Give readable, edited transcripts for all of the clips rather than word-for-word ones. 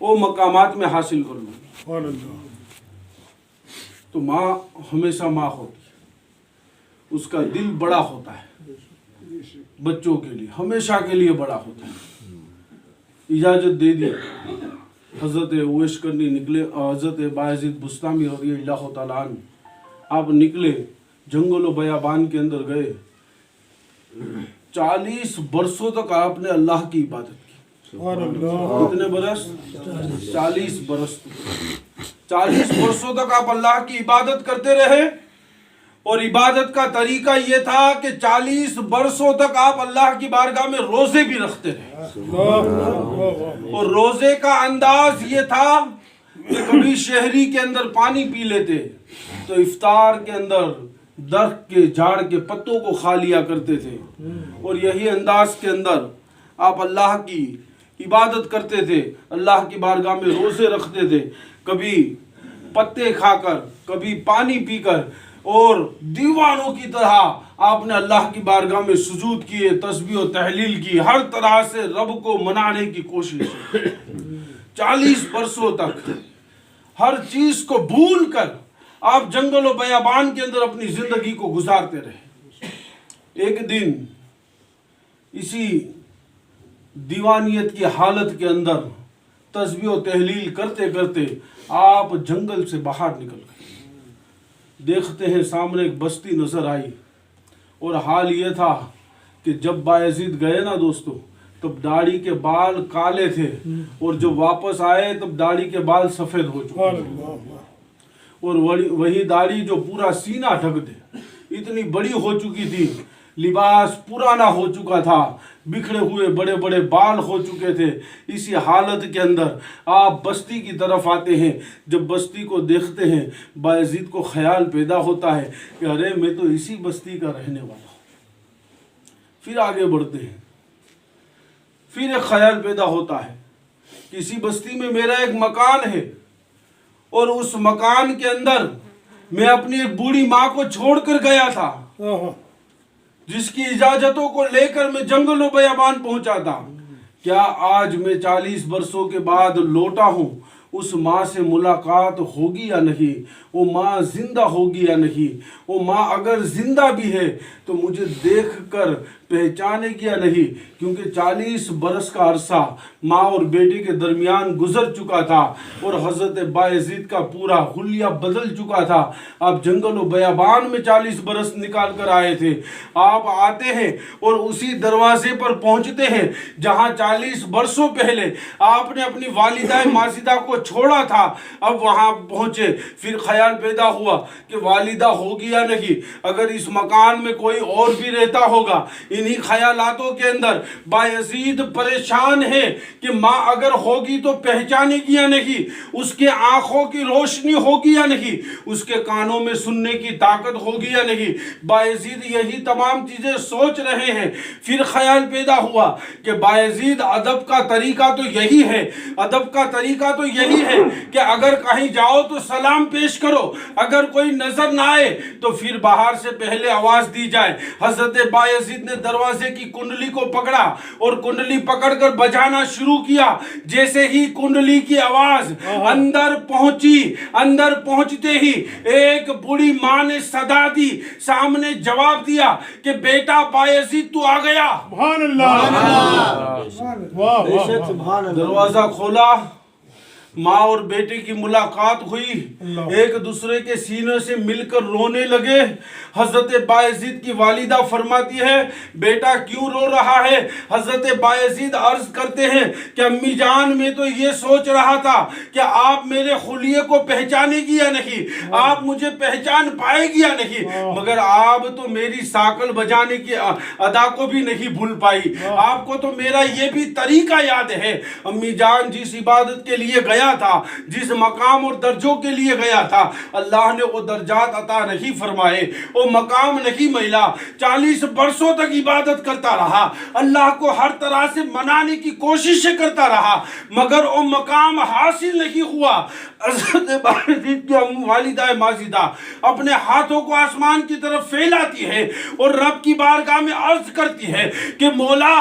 وہ مقامات میں حاصل کر لوں۔ تو ماں ہمیشہ ماں ہوتی ہے، اس کا دل بڑا ہوتا ہے، بچوں کے لیے ہمیشہ کے لیے بڑا ہوتا ہے۔ اجازت دے دی، حضرت اویس کرنی نکلے، حضرت بایزید بسطامی رضی اللہ تعالیٰ عنہ آپ نکلے، جنگل و بیابان کے اندر گئے، 40 برسوں تک آپ نے اللہ کی عبادت کی۔ کتنے برس؟ 40 برس۔ 40 برسوں تک آپ اللہ کی عبادت کرتے رہے، اور عبادت کا طریقہ یہ تھا کہ 40 برسوں تک آپ اللہ کی بارگاہ میں روزے بھی رکھتے رہے، اور روزے کا انداز یہ تھا کہ کبھی شہری کے اندر پانی پی لیتے تو افطار کے اندر درخت کے جھاڑ کے پتوں کو کھا لیا کرتے تھے، اور یہی انداز کے اندر آپ اللہ کی عبادت کرتے تھے، اللہ کی بارگاہ میں روزے رکھتے تھے، کبھی پتے کھا کر، کبھی پانی پی کر، اور دیوانوں کی طرح آپ نے اللہ کی بارگاہ میں سجود کیے، تسبیح و تحلیل کی، ہر طرح سے رب کو منانے کی کوشش۔ 40 برسوں تک ہر چیز کو بھول کر آپ جنگل و بیابان کے اندر اپنی زندگی کو گزارتے رہے۔ ایک دن اسی دیوانیت کی حالت کے اندر تسبیح و تحلیل کرتے کرتے آپ جنگل سے باہر نکل گئے، دیکھتے ہیں سامنے ایک بستی نظر آئی، اور حال یہ تھا کہ جب بایزید گئے نا دوستو، تب داڑھی کے بال کالے تھے، اور جب واپس آئے تب داڑھی کے بال سفید ہو چکے تھے، اور وہی داڑھی جو پورا سینہ ڈھک دے، اتنی بڑی ہو چکی تھی، لباس پرانا ہو چکا تھا، بکھرے ہوئے بڑے بڑے بال ہو چکے تھے۔ اسی حالت کے اندر آپ بستی کی طرف آتے ہیں، جب بستی کو دیکھتے ہیں بایزید کو خیال پیدا ہوتا ہے کہ ارے میں تو اسی بستی کا رہنے والا ہوں۔ پھر آگے بڑھتے ہیں، پھر ایک خیال پیدا ہوتا ہے کہ اسی بستی میں میرا ایک مکان ہے، اور اس مکان کے اندر میں اپنی ایک بوڑھی ماں کو چھوڑ کر گیا تھا، جس کی اجازتوں کو لے کر میں جنگل و بیابان پہنچا تھا۔ کیا آج میں 40 برسوں کے بعد لوٹا ہوں، اس ماں سے ملاقات ہوگی یا نہیں؟ وہ ماں زندہ ہوگی یا نہیں؟ وہ ماں اگر زندہ بھی ہے تو مجھے دیکھ کر پہچانے گی یا نہیں؟ کیونکہ 40 برس کا عرصہ ماں اور بیٹے کے درمیان گزر چکا تھا، اور حضرت بایزید کا پورا حلیہ بدل چکا تھا۔ آپ جنگل و بیابان میں 40 برس نکال کر آئے تھے، آپ آتے ہیں اور اسی دروازے پر پہنچتے ہیں جہاں 40 برسوں پہلے آپ نے اپنی والدہ ماجدہ کو چھوڑا تھا۔ اب وہاں پہنچے، پھر خیال پیدا ہوا کہ والدہ ہوگی یا نہیں، اگر اس مکان میں کوئی اور بھی رہتا ہوگا۔ انہی خیالاتوں کے اندر بایزید پریشان ہے کہ ماں اگر ہوگی تو پہچانے گی یا نہیں، اس کے آنکھوں کی روشنی ہوگی یا نہیں، اس کے کانوں میں سننے کی طاقت ہوگی یا نہیں۔ بایزید یہی تمام چیزیں سوچ رہے ہیں۔ پھر خیال پیدا ہوا کہ بایزید ادب کا طریقہ تو یہی ہے، ادب کا طریقہ تو یہی ہے کہ اگر کہیں جاؤ تو سلام پیش کرو، اگر کوئی نظر نہ آئے تو پھر باہر سے پہلے آواز دی جائے۔ حضرت بایزید نے دروازے کی کنڈلی کو پکڑا اور کنڈلی پکڑ کر بجانا شروع کیا۔ جیسے ہی کنڈلی کی آواز اندر پہنچی، اندر پہنچتے ہی ایک بوڑھی ماں نے صدا دی، سامنے جواب دیا کہ بیٹا بایزید تو آ گیا۔ سبحان اللہ، دروازہ کھولا، ماں اور بیٹے کی ملاقات ہوئی، ایک دوسرے کے سینے سے مل کر رونے لگے۔ حضرت بایزید کی والدہ فرماتی ہے بیٹا کیوں رو رہا ہے؟ حضرت بایزید عرض کرتے ہیں کہ امی جان میں تو یہ سوچ رہا تھا کہ آپ میرے خلیے کو پہچانے گی یا نہیں، آپ مجھے پہچان پائے گی یا نہیں، مگر آپ تو میری ساکل بجانے کی ادا کو بھی نہیں بھول پائی، آپ کو تو میرا یہ بھی طریقہ یاد ہے۔ امی جان جس عبادت کے لیے گیا گیا تھا، جس مقام اور درجوں کے لیے گیا تھا، اللہ نے وہ درجات عطا نہیں فرمائے، وہ مقام نہیں ملا۔ 40 برسوں تک عبادت کرتا رہا، اللہ کو ہر طرح سے منانے کی کوششیں کرتا رہا، مگر وہ مقام حاصل نہیں ہوا۔ حضرت بایزید کی والدہ ماجدہ اپنے ہاتھوں کو آسمان کی طرف پھیلاتی ہے اور رب کی بارگاہ میں عرض کرتی ہے کہ مولا،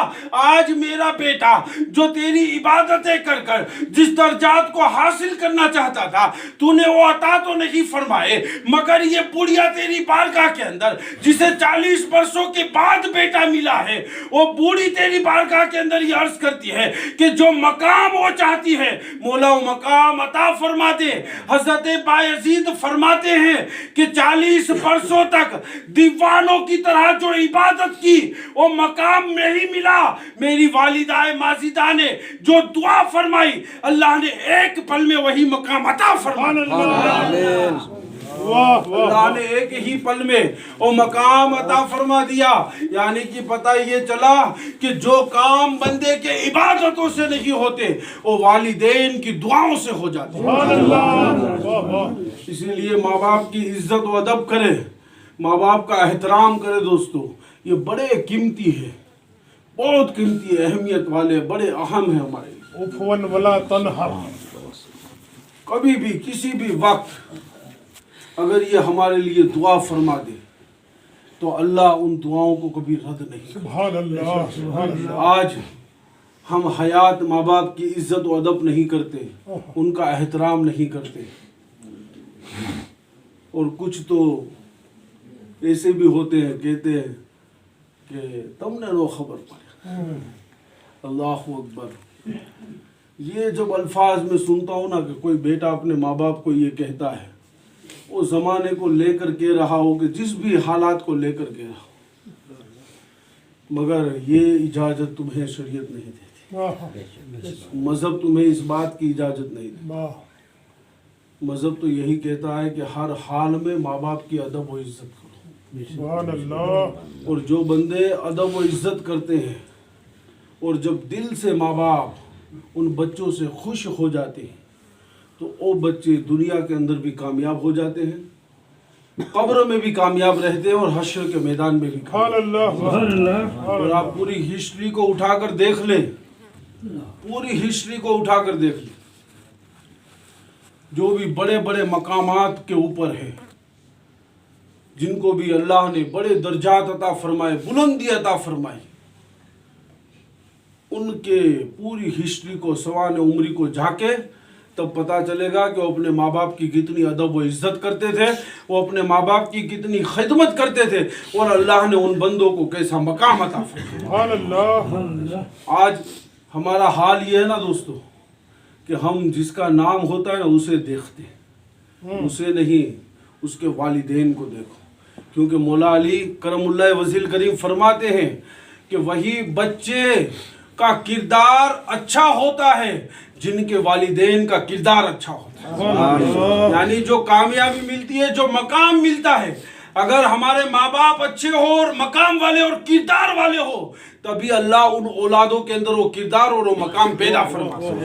آج میرا بیٹا جو تیری عبادتیں کر کر جس درجات کو حاصل کرنا چاہتا تھا، تو نے وہ عطا تو نہیں فرمائے، مگر یہ بڑھیا تیری بارگاہ کے اندر جسے 40 برسوں کے بعد بیٹا ملا ہے، وہ بوڑھی تیری بارگاہ کے اندر یہ عرض کرتی ہے کہ جو مقام وہ چاہتی ہے مولا وہ مقام عطا فرما دے۔ حضرت بایزید فرماتے ہیں کہ 40 برسوں تک دیوانوں کی طرح جو عبادت کی وہ مقام نہیں ملا، میری والدہ ماجدہ نے جو دعا فرمائی اللہ نے ایک پل میں وہی مقام عطا فرمایا۔ اللہ نے ایک ہی پل میں وہ مقام عطا فرما دیا۔ یعنی کہ پتہ یہ چلا کہ جو کام بندے کے عبادتوں سے نہیں ہوتے وہ والدین کی دعاؤں سے ہو جاتے ہیں۔ اسی لیے ماں باپ کی عزت و ادب کرے، ماں باپ کا احترام کرے۔ دوستو یہ بڑے قیمتی ہے، بہت قیمتی ہے، اہمیت والے، بڑے اہم ہیں ہمارے لیے۔ عفواً ولا تنہر، کبھی بھی کسی بھی وقت اگر یہ ہمارے لیے دعا فرما دے تو اللہ ان دعاؤں کو کبھی رد نہیں کرتا۔ سبحان اللہ، سبحان اللہ۔ آج ہم حیات ماں باپ کی عزت و ادب نہیں کرتے، ان کا احترام نہیں کرتے، اور کچھ تو ایسے بھی ہوتے ہیں کہتے ہیں کہ تم نے وہ خبر پایا۔ اللہ اکبر۔ یہ جب الفاظ میں سنتا ہوں نا کہ کوئی بیٹا اپنے ماں باپ کو یہ کہتا ہے، وہ زمانے کو لے کر کہہ رہا ہو کہ جس بھی حالات کو لے کر کہہ رہا ہو، مگر یہ اجازت تمہیں شریعت نہیں دیتی، مذہب تمہیں اس بات کی اجازت نہیں دیتا۔ مذہب تو یہی کہتا ہے کہ ہر حال میں ماں باپ کی ادب و عزت کرو۔ سبحان اللہ۔ اور جو بندے ادب و عزت کرتے ہیں اور جب دل سے ماں باپ ان بچوں سے خوش ہو جاتے ہیں تو وہ بچے دنیا کے اندر بھی کامیاب ہو جاتے ہیں، قبر میں بھی کامیاب رہتے ہیں اور حشر کے میدان میں بھی کامیاب۔ اور آپ پوری ہسٹری کو اٹھا کر دیکھ لیں، پوری ہسٹری کو اٹھا کر دیکھ لیں، جو بھی بڑے بڑے مقامات کے اوپر ہے، جن کو بھی اللہ نے بڑے درجات عطا فرمائے، بلندی عطا فرمائی، ان کے پوری ہسٹری کو سوانح عمری کو جھانکے تب پتہ چلے گا کہ وہ اپنے ماں باپ کی کتنی ادب و عزت کرتے تھے، وہ اپنے ماں باپ کی کتنی خدمت کرتے تھے، اور اللہ نے ان بندوں کو کیسا مقام عطا فرمایا۔ آج ہمارا حال یہ ہے نا دوستو کہ ہم جس کا نام ہوتا ہے نا اسے دیکھتے ہیں، اسے نہیں، اس کے والدین کو دیکھو، کیونکہ مولا علی کرم اللہ وجہ کریم فرماتے ہیں کہ وہی بچے کا کردار اچھا ہوتا ہے جن کے والدین کا کردار اچھا ہوتا ہے۔ یعنی جو کامیابی ملتی ہے، جو مقام ملتا ہے، اگر ہمارے ماں باپ اچھے ہو اور مقام والے اور کردار والے ہو تبھی اللہ ان اولادوں کے اندر وہ کردار اور وہ مقام پیدا فرماتا ہے۔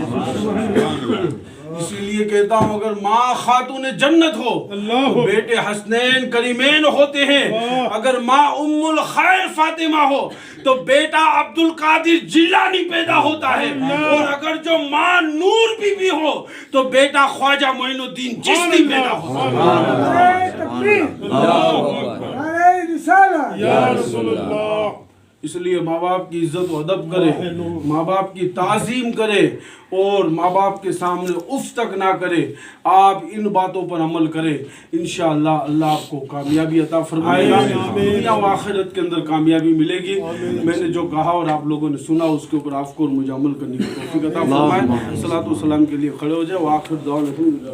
اسی لیے کہتا ہوں اگر ماں خاتون جنت ہو تو بیٹے حسنین کریمین ہوتے ہیں، اگر ماں ام الخیر فاطمہ ہو تو بیٹا عبد القادر جیلانی پیدا ہوتا ہے، اور اگر جو ماں نور بی بی ہو تو بیٹا خواجہ معین الدین چشتی پیدا ہوتا ہے۔ یا رسول اللہ۔ اس لیے ماں باپ کی عزت و ادب کرے، ماں باپ کی تعظیم کرے، اور ماں باپ کے سامنے اف تک نہ کرے۔ آپ ان باتوں پر عمل کریں، انشاءاللہ اللہ آپ کو کامیابی عطا فرمائے گا، دنیا و آخرت کے اندر کامیابی ملے گی۔ میں نے جو کہا اور آپ لوگوں نے سنا اس کے اوپر آپ کو اور مجھے عمل کرنے کی توفیق عطا فرمائے۔ صلاۃ و سلام کے لیے کھڑے ہو جائے۔ وآخر دعوانا الحمدللہ۔